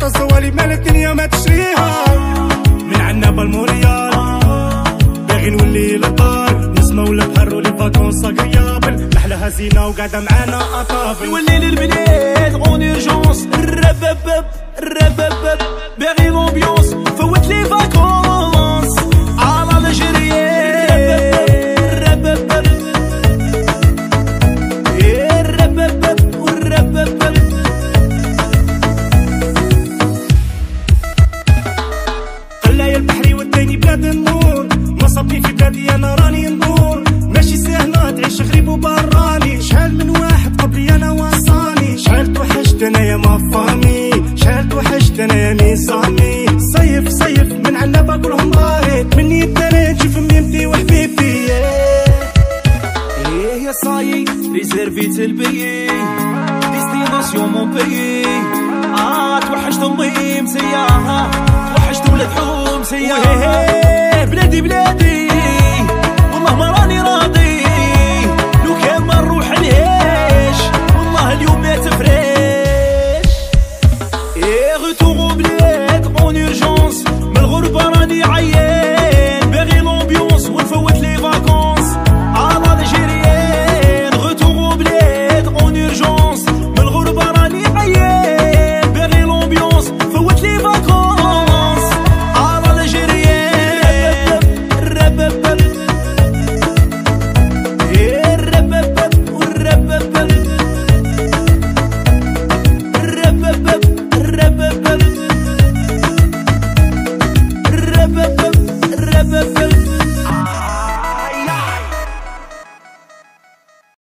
الزوالي مال الدنيا ما تشريها. من عنابة الموريال باغي نولي للدار، نسمة ولا بحر ولي فاكونس اغريابل، محلاها زينة وقاعدة معانا اطابل. نولي للبلاد اون اورجونس، الربابب الربابب باغي لومبيونس، فوت لي فاكونس على الجريان. الربابب الربابب والربابب قلايا البحري وداني بلاد النور، ما صابني في بلادي انا راني ندور، ماشي ساهلة تعيش غريب وبراني، شحال من واحد قبلي انا وصاني، شحال توحشت انايا ما فامي، شحال توحشت انايا ميزامي، صيف صيف من عنابة كلهم ضايت، مني الدرا نجي في ميمتي وحبيبي. ايه يا صايي ريزيرفيت البيي ديستيناسيون مون بيي، توحشت امي مسياها، توحشت ولاد حومسية، بلادي بلادي والله ما راني راضي، لو كان ما نروح لهاش والله اليوم ما تفريش. ايه غتوغو بلاد اون اورجونس، من الغربة راني عيان.